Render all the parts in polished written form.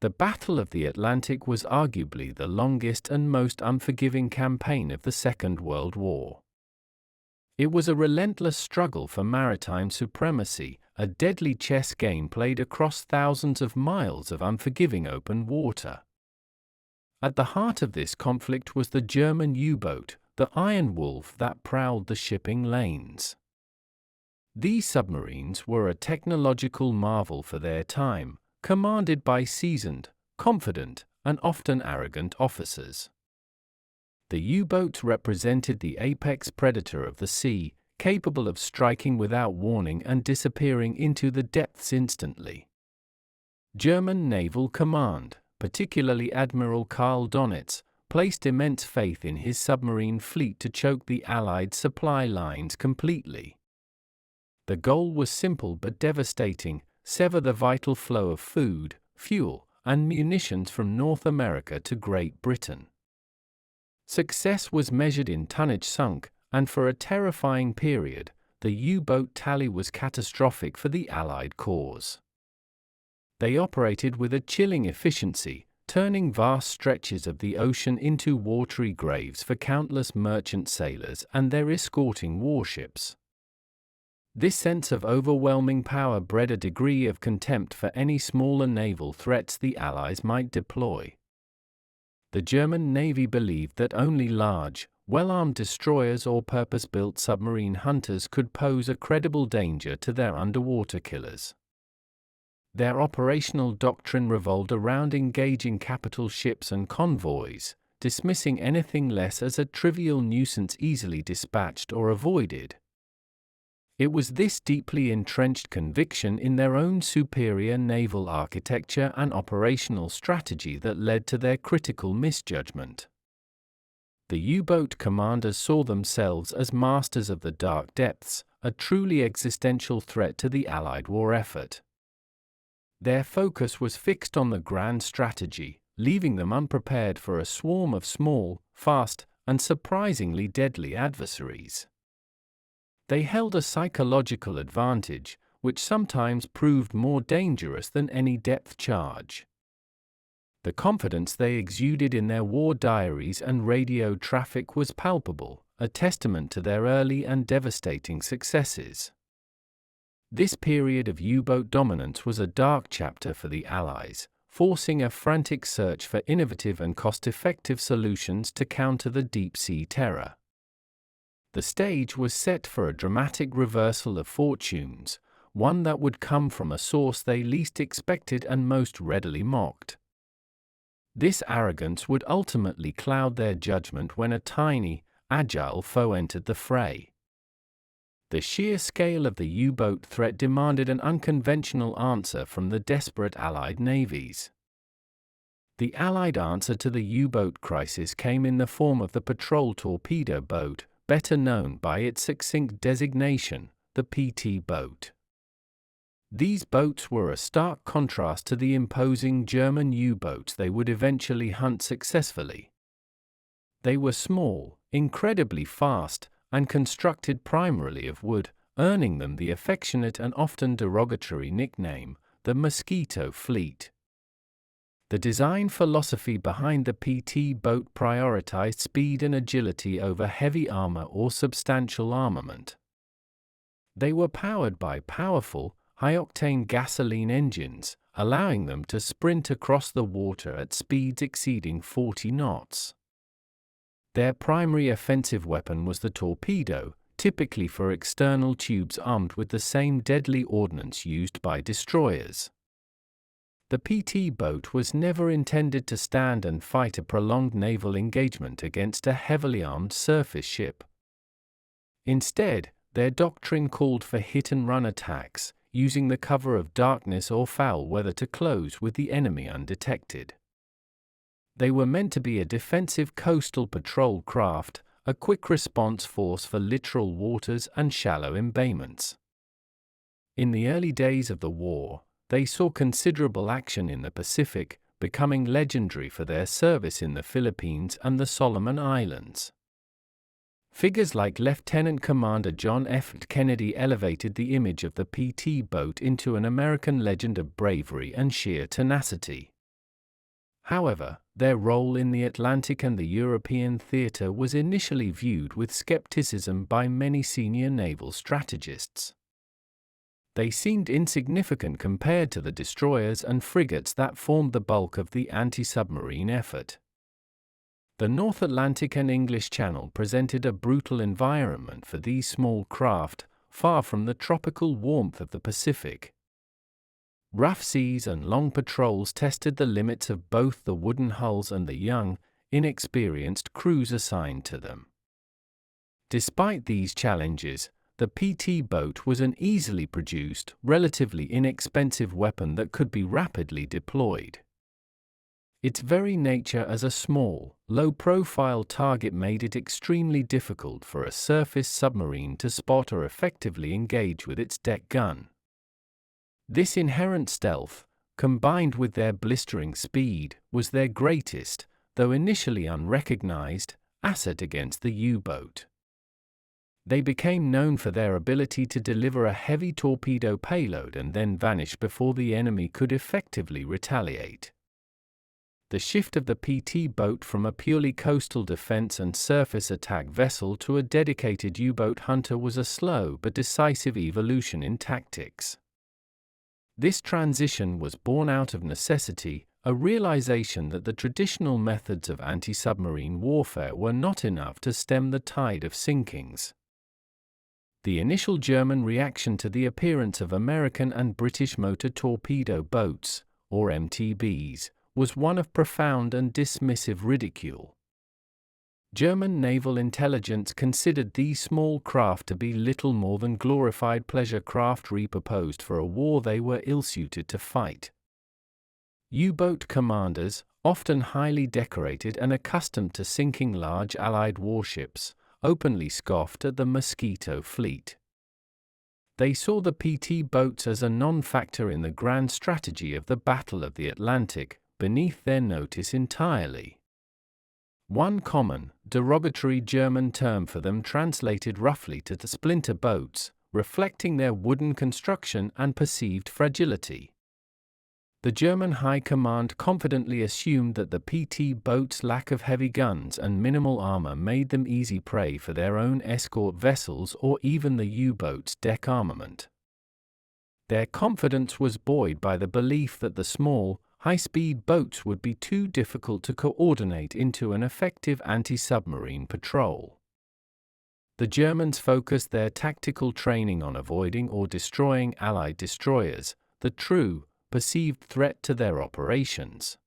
The Battle of the Atlantic was arguably the longest and most unforgiving campaign of the Second World War. It was a relentless struggle for maritime supremacy, a deadly chess game played across thousands of miles of unforgiving open water. At the heart of this conflict was the German U-boat, the Iron Wolf that prowled the shipping lanes. These submarines were a technological marvel for their time, commanded by seasoned, confident, and often arrogant officers. The U-boat represented the apex predator of the sea, capable of striking without warning and disappearing into the depths instantly. German Naval Command, particularly Admiral Karl Donitz, placed immense faith in his submarine fleet to choke the Allied supply lines completely. The goal was simple but devastating: sever the vital flow of food, fuel, and munitions from North America to Great Britain. Success was measured in tonnage sunk, and for a terrifying period, the U-boat tally was catastrophic for the Allied cause. They operated with a chilling efficiency, turning vast stretches of the ocean into watery graves for countless merchant sailors and their escorting warships. This sense of overwhelming power bred a degree of contempt for any smaller naval threats the Allies might deploy. The German Navy believed that only large, well-armed destroyers or purpose-built submarine hunters could pose a credible danger to their underwater killers. Their operational doctrine revolved around engaging capital ships and convoys, dismissing anything less as a trivial nuisance easily dispatched or avoided. It was this deeply entrenched conviction in their own superior naval architecture and operational strategy that led to their critical misjudgment. The U-boat commanders saw themselves as masters of the dark depths, a truly existential threat to the Allied war effort. Their focus was fixed on the grand strategy, leaving them unprepared for a swarm of small, fast, and surprisingly deadly adversaries. They held a psychological advantage, which sometimes proved more dangerous than any depth charge. The confidence they exuded in their war diaries and radio traffic was palpable, a testament to their early and devastating successes. This period of U-boat dominance was a dark chapter for the Allies, forcing a frantic search for innovative and cost-effective solutions to counter the deep-sea terror. The stage was set for a dramatic reversal of fortunes, one that would come from a source they least expected and most readily mocked. This arrogance would ultimately cloud their judgment when a tiny, agile foe entered the fray. The sheer scale of the U-boat threat demanded an unconventional answer from the desperate Allied navies. The Allied answer to the U-boat crisis came in the form of the patrol torpedo boat, better known by its succinct designation, the PT boat. These boats were a stark contrast to the imposing German U-boats they would eventually hunt successfully. They were small, incredibly fast, and constructed primarily of wood, earning them the affectionate and often derogatory nickname, the Mosquito Fleet. The design philosophy behind the PT boat prioritized speed and agility over heavy armor or substantial armament. They were powered by powerful, high-octane gasoline engines, allowing them to sprint across the water at speeds exceeding 40 knots. Their primary offensive weapon was the torpedo, typically for external tubes armed with the same deadly ordnance used by destroyers. The PT boat was never intended to stand and fight a prolonged naval engagement against a heavily armed surface ship. Instead, their doctrine called for hit-and-run attacks, using the cover of darkness or foul weather to close with the enemy undetected. They were meant to be a defensive coastal patrol craft, a quick response force for littoral waters and shallow embayments. In the early days of the war, they saw considerable action in the Pacific, becoming legendary for their service in the Philippines and the Solomon Islands. Figures like Lieutenant Commander John F. Kennedy elevated the image of the PT boat into an American legend of bravery and sheer tenacity. However, their role in the Atlantic and the European theater was initially viewed with skepticism by many senior naval strategists. They seemed insignificant compared to the destroyers and frigates that formed the bulk of the anti-submarine effort. The North Atlantic and English Channel presented a brutal environment for these small craft, far from the tropical warmth of the Pacific. Rough seas and long patrols tested the limits of both the wooden hulls and the young, inexperienced crews assigned to them. Despite these challenges, the PT boat was an easily produced, relatively inexpensive weapon that could be rapidly deployed. Its very nature as a small, low-profile target made it extremely difficult for a surface submarine to spot or effectively engage with its deck gun. This inherent stealth, combined with their blistering speed, was their greatest, though initially unrecognized, asset against the U-boat. They became known for their ability to deliver a heavy torpedo payload and then vanish before the enemy could effectively retaliate. The shift of the PT boat from a purely coastal defense and surface attack vessel to a dedicated U-boat hunter was a slow but decisive evolution in tactics. This transition was born out of necessity, a realization that the traditional methods of anti-submarine warfare were not enough to stem the tide of sinkings. The initial German reaction to the appearance of American and British motor torpedo boats, or MTBs, was one of profound and dismissive ridicule. German naval intelligence considered these small craft to be little more than glorified pleasure craft repurposed for a war they were ill-suited to fight. U-boat commanders, often highly decorated and accustomed to sinking large Allied warships, openly scoffed at the Mosquito fleet. They saw the PT boats as a non-factor in the grand strategy of the Battle of the Atlantic, beneath their notice entirely. One common, derogatory German term for them translated roughly to the splinter boats, reflecting their wooden construction and perceived fragility. The German High Command confidently assumed that the PT boats' lack of heavy guns and minimal armor made them easy prey for their own escort vessels or even the U-boats' deck armament. Their confidence was buoyed by the belief that the small, high-speed boats would be too difficult to coordinate into an effective anti-submarine patrol. The Germans focused their tactical training on avoiding or destroying Allied destroyers, the true, perceived threat to their operations.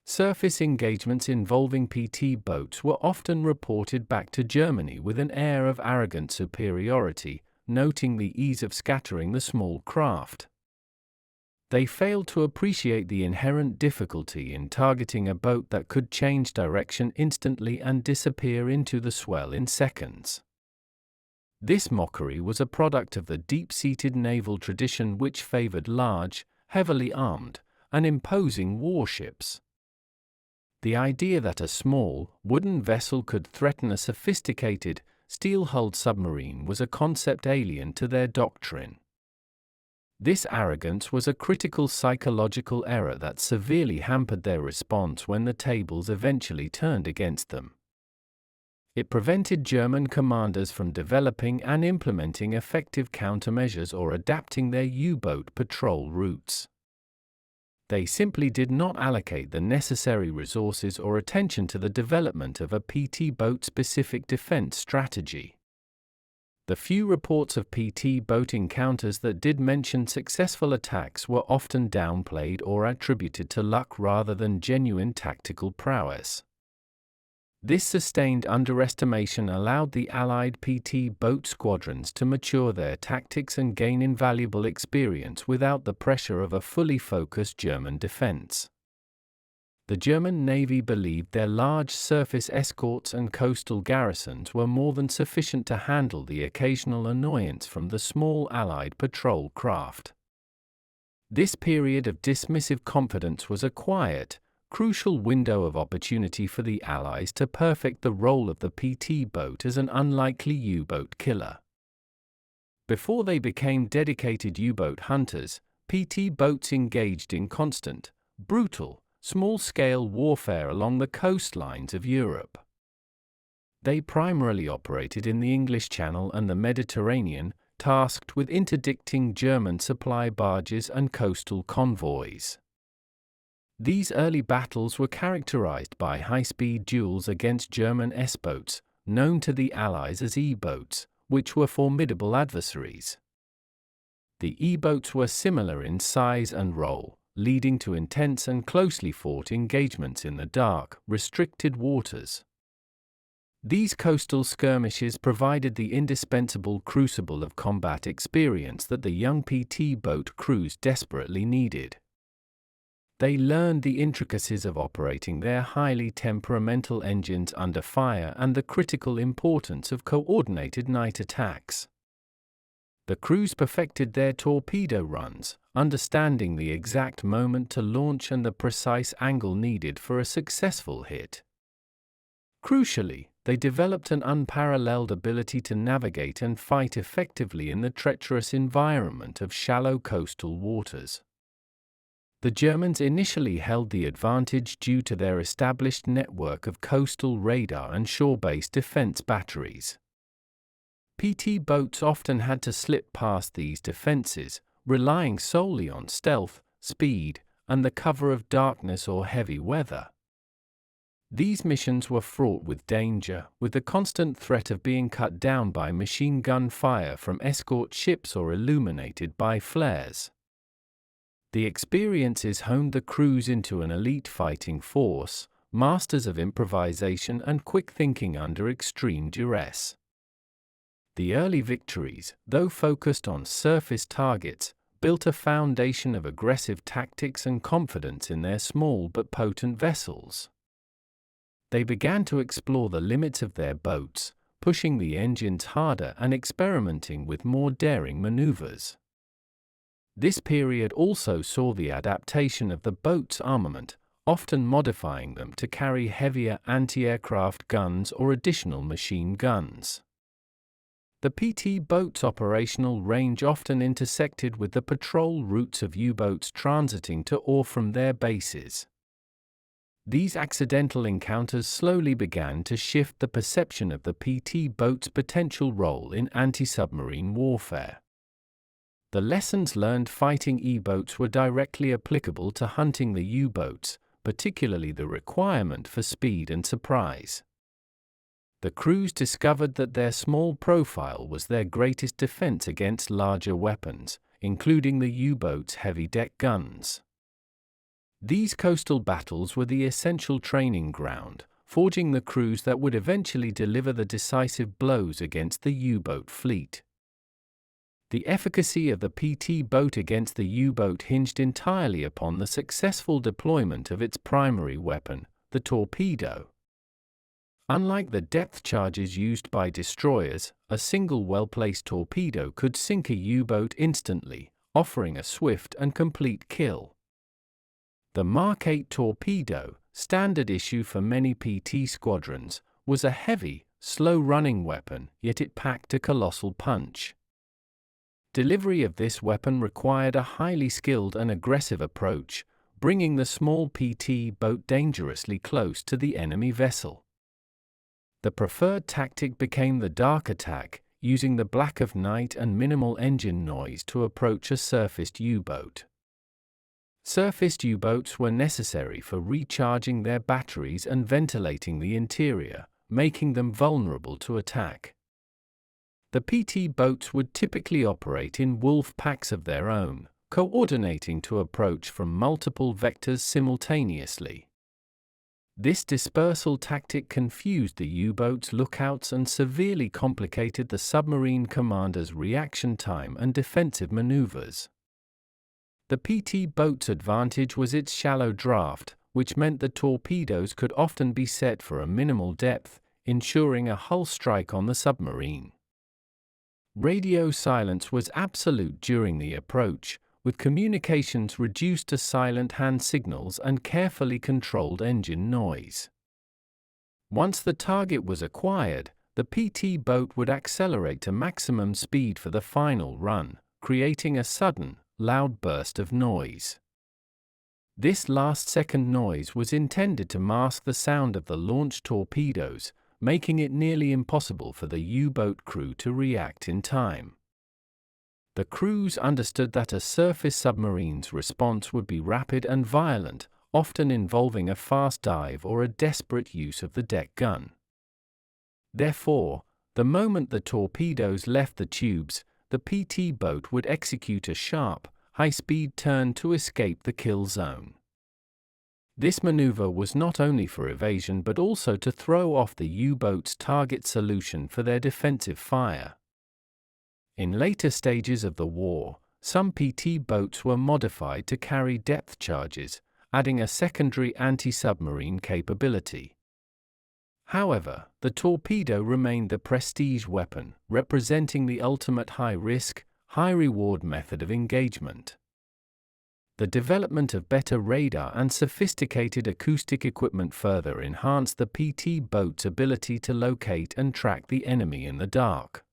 Surface engagements involving PT boats were often reported back to Germany with an air of arrogant superiority, noting the ease of scattering the small craft. They failed to appreciate the inherent difficulty in targeting a boat that could change direction instantly and disappear into the swell in seconds. This mockery was a product of the deep-seated naval tradition which favored large, heavily armed, and imposing warships. The idea that a small, wooden vessel could threaten a sophisticated, steel-hulled submarine was a concept alien to their doctrine. This arrogance was a critical psychological error that severely hampered their response when the tables eventually turned against them. It prevented German commanders from developing and implementing effective countermeasures or adapting their U-boat patrol routes. They simply did not allocate the necessary resources or attention to the development of a PT boat-specific defense strategy. The few reports of PT boat encounters that did mention successful attacks were often downplayed or attributed to luck rather than genuine tactical prowess. This sustained underestimation allowed the Allied PT boat squadrons to mature their tactics and gain invaluable experience without the pressure of a fully focused German defense. The German Navy believed their large surface escorts and coastal garrisons were more than sufficient to handle the occasional annoyance from the small Allied patrol craft. This period of dismissive confidence was a quiet, crucial window of opportunity for the Allies to perfect the role of the PT boat as an unlikely U-boat killer. Before they became dedicated U-boat hunters, PT boats engaged in constant, brutal, small-scale warfare along the coastlines of Europe. They primarily operated in the English Channel and the Mediterranean, tasked with interdicting German supply barges and coastal convoys. These early battles were characterized by high-speed duels against German S-boats, known to the Allies as E-boats, which were formidable adversaries. The E-boats were similar in size and role, leading to intense and closely fought engagements in the dark, restricted waters. These coastal skirmishes provided the indispensable crucible of combat experience that the young PT boat crews desperately needed. They learned the intricacies of operating their highly temperamental engines under fire and the critical importance of coordinated night attacks. The crews perfected their torpedo runs, understanding the exact moment to launch and the precise angle needed for a successful hit. Crucially, they developed an unparalleled ability to navigate and fight effectively in the treacherous environment of shallow coastal waters. The Germans initially held the advantage due to their established network of coastal radar and shore-based defense batteries. PT boats often had to slip past these defenses, relying solely on stealth, speed, and the cover of darkness or heavy weather. These missions were fraught with danger, with the constant threat of being cut down by machine gun fire from escort ships or illuminated by flares. The experiences honed the crews into an elite fighting force, masters of improvisation and quick thinking under extreme duress. The early victories, though focused on surface targets, built a foundation of aggressive tactics and confidence in their small but potent vessels. They began to explore the limits of their boats, pushing the engines harder and experimenting with more daring maneuvers. This period also saw the adaptation of the boat's armament, often modifying them to carry heavier anti-aircraft guns or additional machine guns. The PT boat's operational range often intersected with the patrol routes of U-boats transiting to or from their bases. These accidental encounters slowly began to shift the perception of the PT boat's potential role in anti-submarine warfare. The lessons learned fighting E-boats were directly applicable to hunting the U-boats, particularly the requirement for speed and surprise. The crews discovered that their small profile was their greatest defense against larger weapons, including the U-boat's heavy deck guns. These coastal battles were the essential training ground, forging the crews that would eventually deliver the decisive blows against the U-boat fleet. The efficacy of the PT boat against the U-boat hinged entirely upon the successful deployment of its primary weapon, the torpedo. Unlike the depth charges used by destroyers, a single well-placed torpedo could sink a U-boat instantly, offering a swift and complete kill. The Mark 8 torpedo, standard issue for many PT squadrons, was a heavy, slow-running weapon, yet it packed a colossal punch. Delivery of this weapon required a highly skilled and aggressive approach, bringing the small PT boat dangerously close to the enemy vessel. The preferred tactic became the dark attack, using the black of night and minimal engine noise to approach a surfaced U-boat. Surfaced U-boats were necessary for recharging their batteries and ventilating the interior, making them vulnerable to attack. The PT boats would typically operate in wolf packs of their own, coordinating to approach from multiple vectors simultaneously. This dispersal tactic confused the U-boats' lookouts and severely complicated the submarine commander's reaction time and defensive maneuvers. The PT boat's advantage was its shallow draft, which meant the torpedoes could often be set for a minimal depth, ensuring a hull strike on the submarine. Radio silence was absolute during the approach, with communications reduced to silent hand signals and carefully controlled engine noise. Once the target was acquired, the PT boat would accelerate to maximum speed for the final run, creating a sudden, loud burst of noise. This last-second noise was intended to mask the sound of the launched torpedoes, making it nearly impossible for the U-boat crew to react in time. The crews understood that a surface submarine's response would be rapid and violent, often involving a fast dive or a desperate use of the deck gun. Therefore, the moment the torpedoes left the tubes, the PT boat would execute a sharp, high-speed turn to escape the kill zone. This maneuver was not only for evasion but also to throw off the U-boat's target solution for their defensive fire. In later stages of the war, some PT boats were modified to carry depth charges, adding a secondary anti-submarine capability. However, the torpedo remained the prestige weapon, representing the ultimate high-risk, high-reward method of engagement. The development of better radar and sophisticated acoustic equipment further enhanced the PT boat's ability to locate and track the enemy in the dark.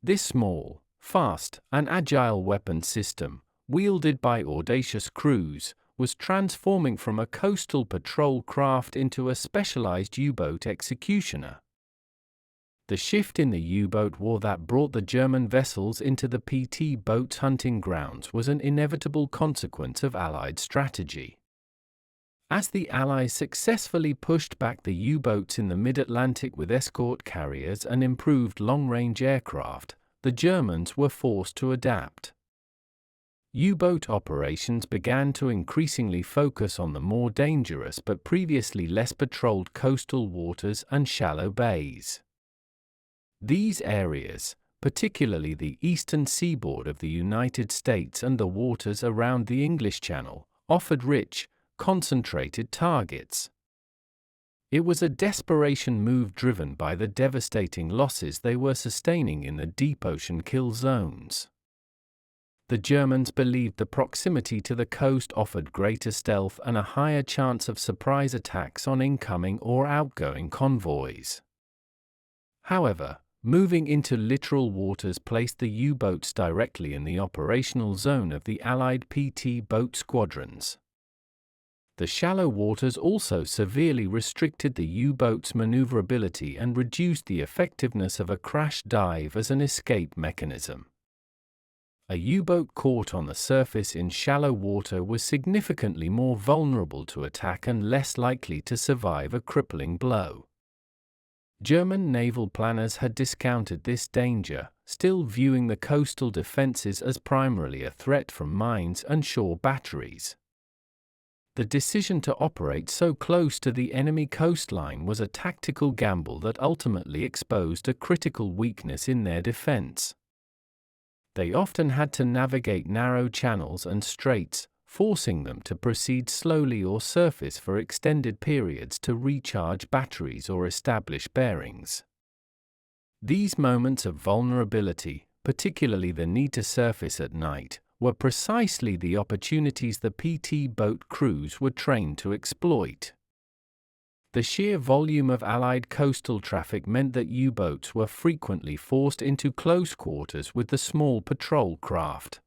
This small, fast, and agile weapon system, wielded by audacious crews, was transforming from a coastal patrol craft into a specialized U-boat executioner. The shift in the U-boat war that brought the German vessels into the PT boat's hunting grounds was an inevitable consequence of Allied strategy. As the Allies successfully pushed back the U-boats in the mid-Atlantic with escort carriers and improved long-range aircraft, the Germans were forced to adapt. U-boat operations began to increasingly focus on the more dangerous but previously less patrolled coastal waters and shallow bays. These areas, particularly the eastern seaboard of the United States and the waters around the English Channel, offered rich, concentrated targets. It was a desperation move driven by the devastating losses they were sustaining in the deep ocean kill zones. The Germans believed the proximity to the coast offered greater stealth and a higher chance of surprise attacks on incoming or outgoing convoys. However, moving into littoral waters placed the U-boats directly in the operational zone of the Allied PT boat squadrons. The shallow waters also severely restricted the U-boat's maneuverability and reduced the effectiveness of a crash dive as an escape mechanism. A U-boat caught on the surface in shallow water was significantly more vulnerable to attack and less likely to survive a crippling blow. German naval planners had discounted this danger, still viewing the coastal defenses as primarily a threat from mines and shore batteries. The decision to operate so close to the enemy coastline was a tactical gamble that ultimately exposed a critical weakness in their defense. They often had to navigate narrow channels and straits, forcing them to proceed slowly or surface for extended periods to recharge batteries or establish bearings. These moments of vulnerability, particularly the need to surface at night, were precisely the opportunities the PT boat crews were trained to exploit. The sheer volume of Allied coastal traffic meant that U-boats were frequently forced into close quarters with the small patrol craft.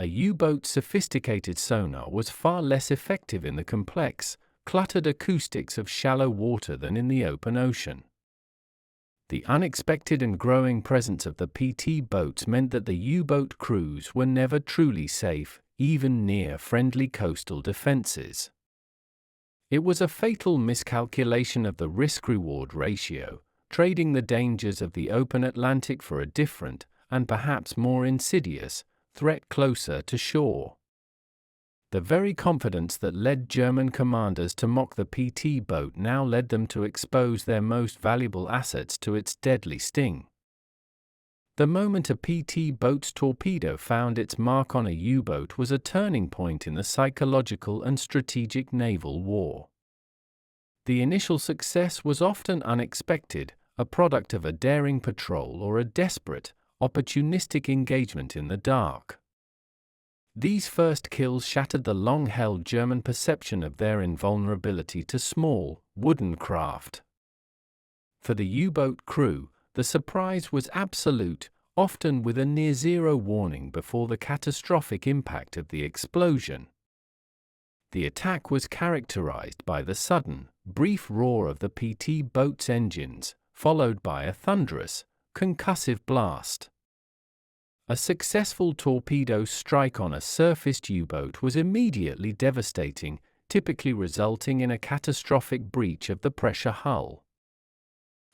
A U-boat's sophisticated sonar was far less effective in the complex, cluttered acoustics of shallow water than in the open ocean. The unexpected and growing presence of the PT boats meant that the U-boat crews were never truly safe, even near friendly coastal defenses. It was a fatal miscalculation of the risk-reward ratio, trading the dangers of the open Atlantic for a different, and perhaps more insidious, threat closer to shore. The very confidence that led German commanders to mock the PT boat now led them to expose their most valuable assets to its deadly sting. The moment a PT boat's torpedo found its mark on a U-boat was a turning point in the psychological and strategic naval war. The initial success was often unexpected, a product of a daring patrol or a desperate, opportunistic engagement in the dark. These first kills shattered the long-held German perception of their invulnerability to small, wooden craft. For the U-boat crew, the surprise was absolute, often with a near-zero warning before the catastrophic impact of the explosion. The attack was characterized by the sudden, brief roar of the PT boat's engines, followed by a thunderous, concussive blast. A successful torpedo strike on a surfaced U-boat was immediately devastating, typically resulting in a catastrophic breach of the pressure hull.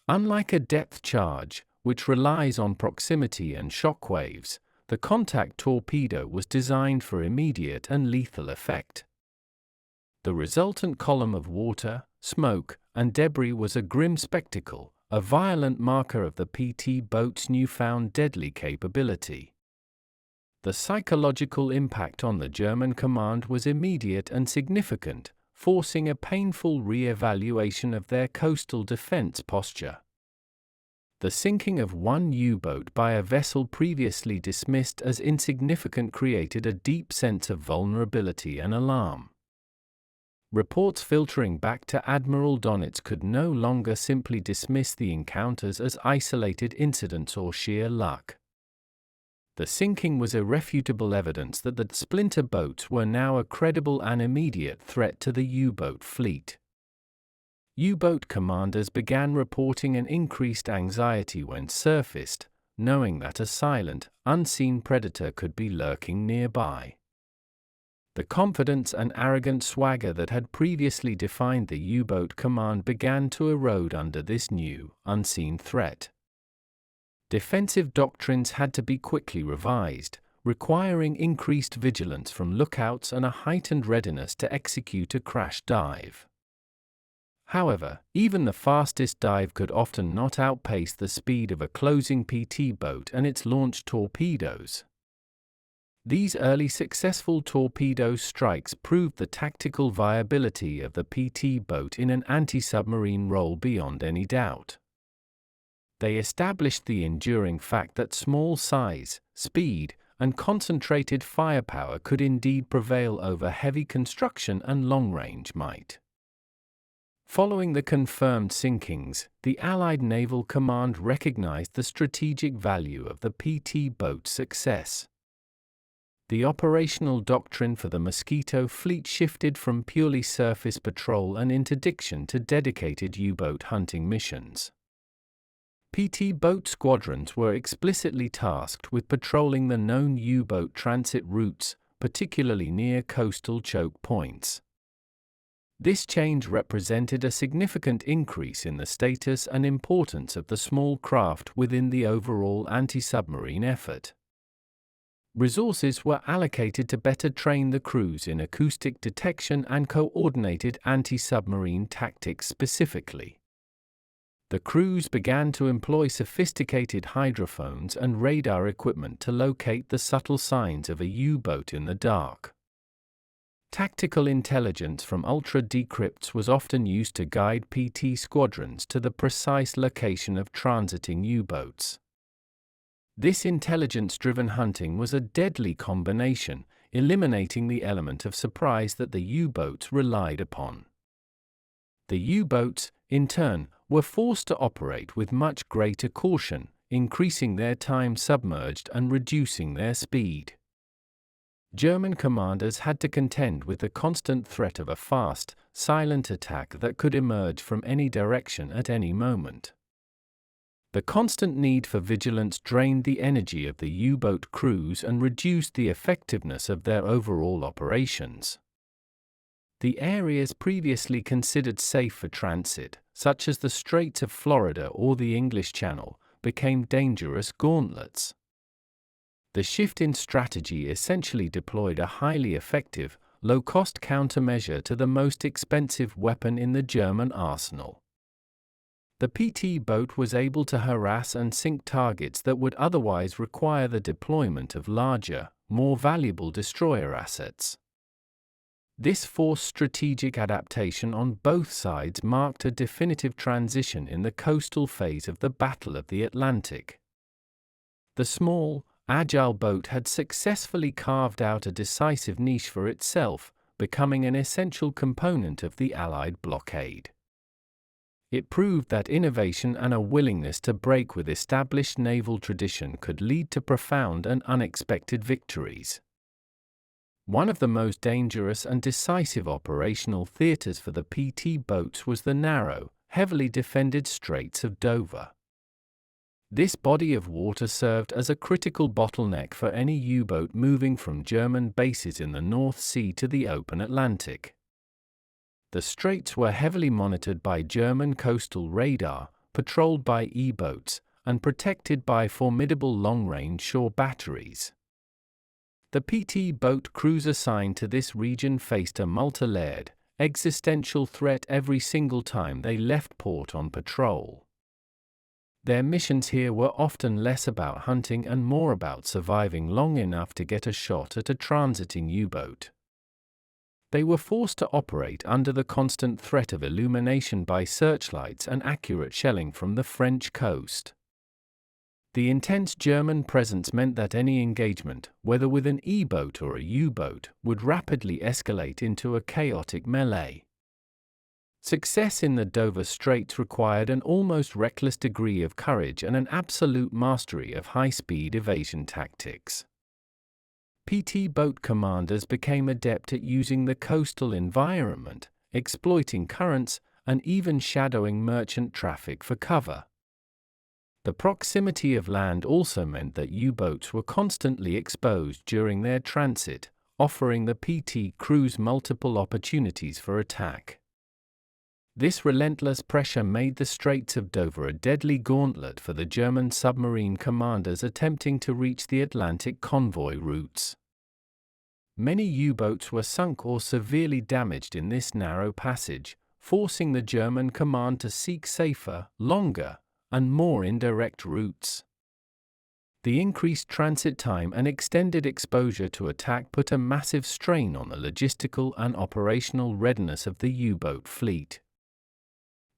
Unlike a depth charge, which relies on proximity and shock waves, the contact torpedo was designed for immediate and lethal effect. The resultant column of water, smoke, and debris was a grim spectacle, a violent marker of the PT boat's newfound deadly capability. The psychological impact on the German command was immediate and significant, forcing a painful re-evaluation of their coastal defense posture. The sinking of one U-boat by a vessel previously dismissed as insignificant created a deep sense of vulnerability and alarm. Reports filtering back to Admiral Donitz could no longer simply dismiss the encounters as isolated incidents or sheer luck. The sinking was irrefutable evidence that the splinter boats were now a credible and immediate threat to the U-boat fleet. U-boat commanders began reporting an increased anxiety when surfaced, knowing that a silent, unseen predator could be lurking nearby. The confidence and arrogant swagger that had previously defined the U-boat command began to erode under this new, unseen threat. Defensive doctrines had to be quickly revised, requiring increased vigilance from lookouts and a heightened readiness to execute a crash dive. However, even the fastest dive could often not outpace the speed of a closing PT boat and its launched torpedoes. These early successful torpedo strikes proved the tactical viability of the PT boat in an anti-submarine role beyond any doubt. They established the enduring fact that small size, speed, and concentrated firepower could indeed prevail over heavy construction and long-range might. Following the confirmed sinkings, the Allied Naval Command recognized the strategic value of the PT boat's success. The operational doctrine for the Mosquito fleet shifted from purely surface patrol and interdiction to dedicated U-boat hunting missions. PT boat squadrons were explicitly tasked with patrolling the known U-boat transit routes, particularly near coastal choke points. This change represented a significant increase in the status and importance of the small craft within the overall anti-submarine effort. Resources were allocated to better train the crews in acoustic detection and coordinated anti-submarine tactics specifically. The crews began to employ sophisticated hydrophones and radar equipment to locate the subtle signs of a U-boat in the dark. Tactical intelligence from ultra-decrypts was often used to guide PT squadrons to the precise location of transiting U-boats. This intelligence-driven hunting was a deadly combination, eliminating the element of surprise that the U-boats relied upon. The U-boats, in turn, were forced to operate with much greater caution, increasing their time submerged and reducing their speed. German commanders had to contend with the constant threat of a fast, silent attack that could emerge from any direction at any moment. The constant need for vigilance drained the energy of the U-boat crews and reduced the effectiveness of their overall operations. The areas previously considered safe for transit, such as the Straits of Florida or the English Channel, became dangerous gauntlets. The shift in strategy essentially deployed a highly effective, low-cost countermeasure to the most expensive weapon in the German arsenal. The PT boat was able to harass and sink targets that would otherwise require the deployment of larger, more valuable destroyer assets. This forced strategic adaptation on both sides marked a definitive transition in the coastal phase of the Battle of the Atlantic. The small, agile boat had successfully carved out a decisive niche for itself, becoming an essential component of the Allied blockade. It proved that innovation and a willingness to break with established naval tradition could lead to profound and unexpected victories. One of the most dangerous and decisive operational theaters for the PT boats was the narrow, heavily defended Straits of Dover. This body of water served as a critical bottleneck for any U-boat moving from German bases in the North Sea to the open Atlantic. The straits were heavily monitored by German coastal radar, patrolled by E-boats, and protected by formidable long-range shore batteries. The PT boat crews assigned to this region faced a multi-layered, existential threat every single time they left port on patrol. Their missions here were often less about hunting and more about surviving long enough to get a shot at a transiting U-boat. They were forced to operate under the constant threat of illumination by searchlights and accurate shelling from the French coast. The intense German presence meant that any engagement, whether with an E-boat or a U-boat, would rapidly escalate into a chaotic melee. Success in the Dover Straits required an almost reckless degree of courage and an absolute mastery of high-speed evasion tactics. PT boat commanders became adept at using the coastal environment, exploiting currents, and even shadowing merchant traffic for cover. The proximity of land also meant that U-boats were constantly exposed during their transit, offering the PT crews multiple opportunities for attack. This relentless pressure made the Straits of Dover a deadly gauntlet for the German submarine commanders attempting to reach the Atlantic convoy routes. Many U-boats were sunk or severely damaged in this narrow passage, forcing the German command to seek safer, longer, and more indirect routes. The increased transit time and extended exposure to attack put a massive strain on the logistical and operational readiness of the U-boat fleet.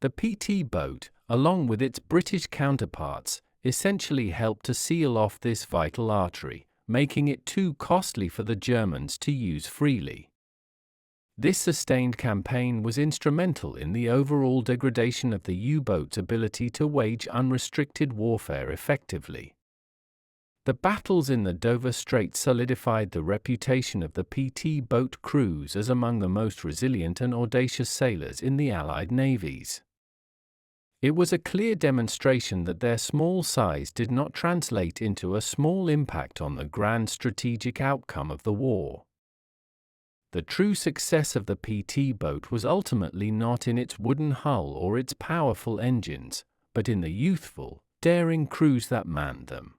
The PT boat, along with its British counterparts, essentially helped to seal off this vital artery, making it too costly for the Germans to use freely. This sustained campaign was instrumental in the overall degradation of the U-boat's ability to wage unrestricted warfare effectively. The battles in the Dover Strait solidified the reputation of the PT boat crews as among the most resilient and audacious sailors in the Allied navies. It was a clear demonstration that their small size did not translate into a small impact on the grand strategic outcome of the war. The true success of the PT boat was ultimately not in its wooden hull or its powerful engines, but in the youthful, daring crews that manned them.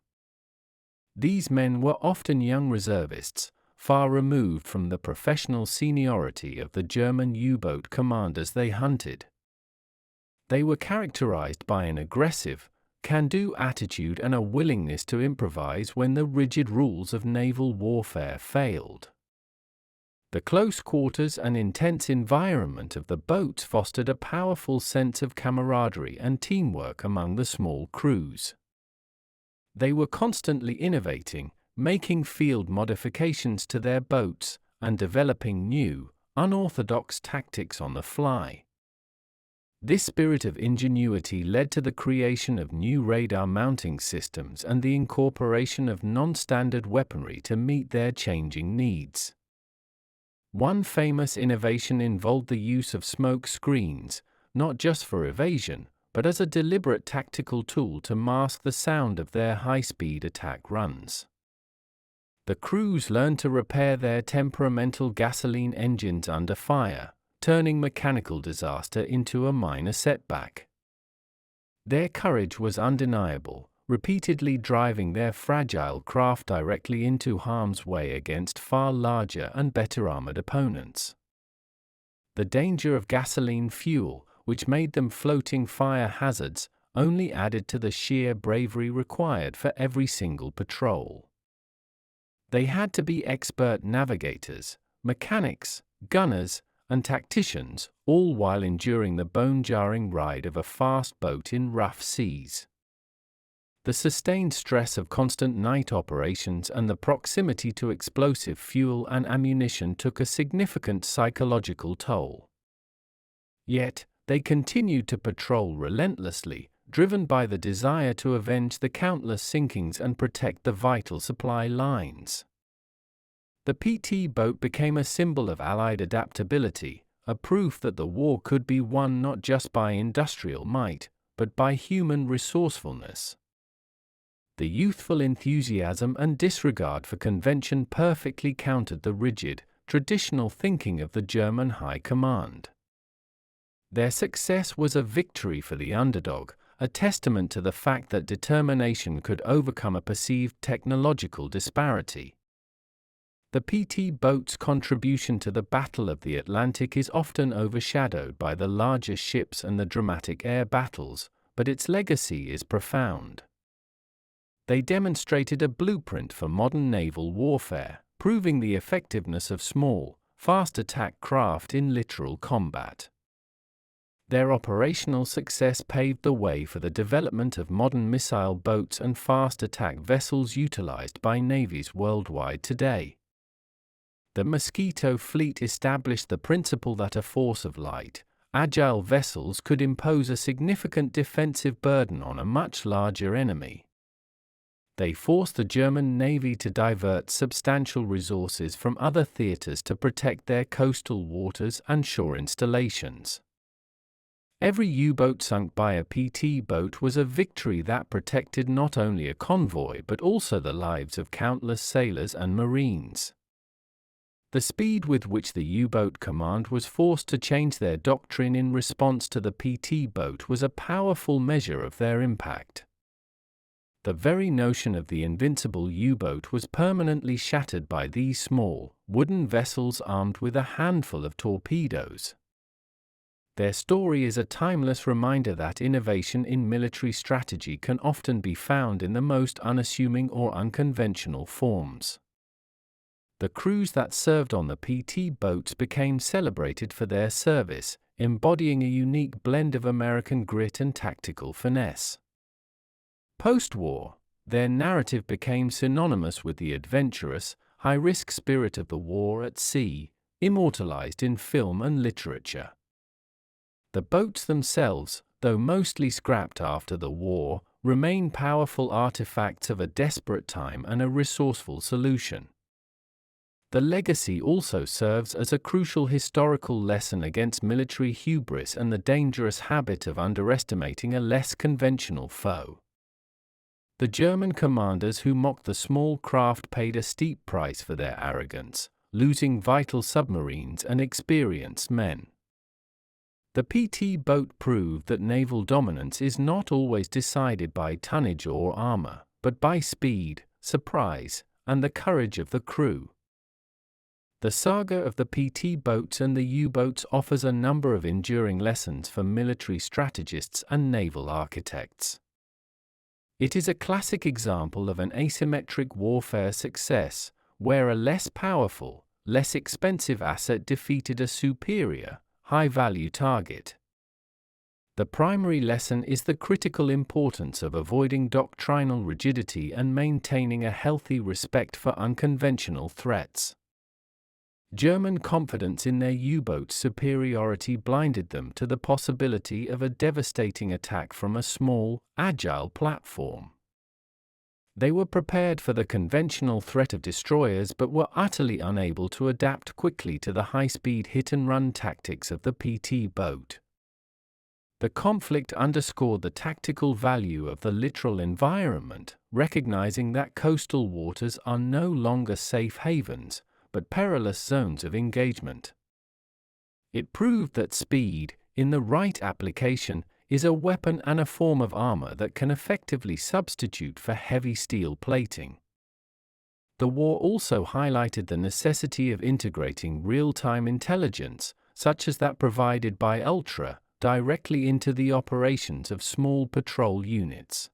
These men were often young reservists, far removed from the professional seniority of the German U-boat commanders they hunted. They were characterized by an aggressive, can-do attitude and a willingness to improvise when the rigid rules of naval warfare failed. The close quarters and intense environment of the boats fostered a powerful sense of camaraderie and teamwork among the small crews. They were constantly innovating, making field modifications to their boats, and developing new, unorthodox tactics on the fly. This spirit of ingenuity led to the creation of new radar mounting systems and the incorporation of non-standard weaponry to meet their changing needs. One famous innovation involved the use of smoke screens, not just for evasion, but as a deliberate tactical tool to mask the sound of their high-speed attack runs. The crews learned to repair their temperamental gasoline engines under fire, turning mechanical disaster into a minor setback. Their courage was undeniable, repeatedly driving their fragile craft directly into harm's way against far larger and better armored opponents. The danger of gasoline fuel, which made them floating fire hazards, only added to the sheer bravery required for every single patrol. They had to be expert navigators, mechanics, gunners, and tacticians, all while enduring the bone-jarring ride of a fast boat in rough seas. The sustained stress of constant night operations and the proximity to explosive fuel and ammunition took a significant psychological toll. Yet, they continued to patrol relentlessly, driven by the desire to avenge the countless sinkings and protect the vital supply lines. The PT boat became a symbol of Allied adaptability, a proof that the war could be won not just by industrial might, but by human resourcefulness. The youthful enthusiasm and disregard for convention perfectly countered the rigid, traditional thinking of the German High Command. Their success was a victory for the underdog, a testament to the fact that determination could overcome a perceived technological disparity. The PT boat's contribution to the Battle of the Atlantic is often overshadowed by the larger ships and the dramatic air battles, but its legacy is profound. They demonstrated a blueprint for modern naval warfare, proving the effectiveness of small, fast attack craft in literal combat. Their operational success paved the way for the development of modern missile boats and fast attack vessels utilized by navies worldwide today. The Mosquito fleet established the principle that a force of light, agile vessels could impose a significant defensive burden on a much larger enemy. They forced the German Navy to divert substantial resources from other theaters to protect their coastal waters and shore installations. Every U-boat sunk by a PT boat was a victory that protected not only a convoy but also the lives of countless sailors and Marines. The speed with which the U-boat command was forced to change their doctrine in response to the PT boat was a powerful measure of their impact. The very notion of the invincible U-boat was permanently shattered by these small, wooden vessels armed with a handful of torpedoes. Their story is a timeless reminder that innovation in military strategy can often be found in the most unassuming or unconventional forms. The crews that served on the PT boats became celebrated for their service, embodying a unique blend of American grit and tactical finesse. Post-war, their narrative became synonymous with the adventurous, high-risk spirit of the war at sea, immortalized in film and literature. The boats themselves, though mostly scrapped after the war, remain powerful artifacts of a desperate time and a resourceful solution. The legacy also serves as a crucial historical lesson against military hubris and the dangerous habit of underestimating a less conventional foe. The German commanders who mocked the small craft paid a steep price for their arrogance, losing vital submarines and experienced men. The PT boat proved that naval dominance is not always decided by tonnage or armor, but by speed, surprise, and the courage of the crew. The saga of the PT boats and the U-boats offers a number of enduring lessons for military strategists and naval architects. It is a classic example of an asymmetric warfare success, where a less powerful, less expensive asset defeated a superior, high-value target. The primary lesson is the critical importance of avoiding doctrinal rigidity and maintaining a healthy respect for unconventional threats. German confidence in their U-boat superiority blinded them to the possibility of a devastating attack from a small, agile platform. They were prepared for the conventional threat of destroyers but were utterly unable to adapt quickly to the high-speed hit-and-run tactics of the PT boat. The conflict underscored the tactical value of the littoral environment, recognizing that coastal waters are no longer safe havens, but perilous zones of engagement. It proved that speed, in the right application, is a weapon and a form of armor that can effectively substitute for heavy steel plating. The war also highlighted the necessity of integrating real-time intelligence, such as that provided by Ultra, directly into the operations of small patrol units.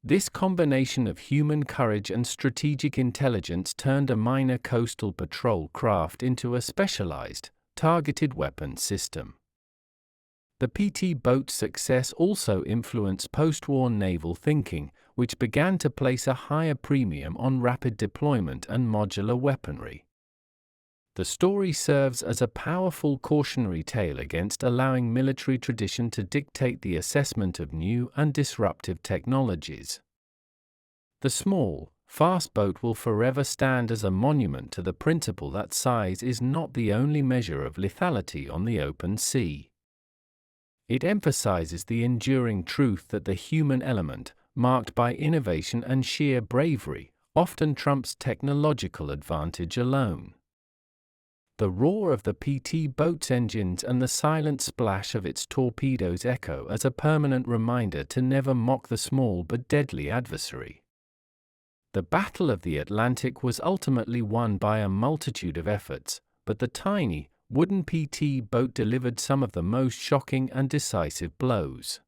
This combination of human courage and strategic intelligence turned a minor coastal patrol craft into a specialized, targeted weapons system. The PT boat's success also influenced post-war naval thinking, which began to place a higher premium on rapid deployment and modular weaponry. The story serves as a powerful cautionary tale against allowing military tradition to dictate the assessment of new and disruptive technologies. The small, Fast boat will forever stand as a monument to the principle that size is not the only measure of lethality on the open sea. It emphasizes the enduring truth that the human element, marked by innovation and sheer bravery, often trumps technological advantage alone. The roar of the PT boat's engines and the silent splash of its torpedoes echo as a permanent reminder to never mock the small but deadly adversary. The Battle of the Atlantic was ultimately won by a multitude of efforts, but the tiny, wooden PT boat delivered some of the most shocking and decisive blows.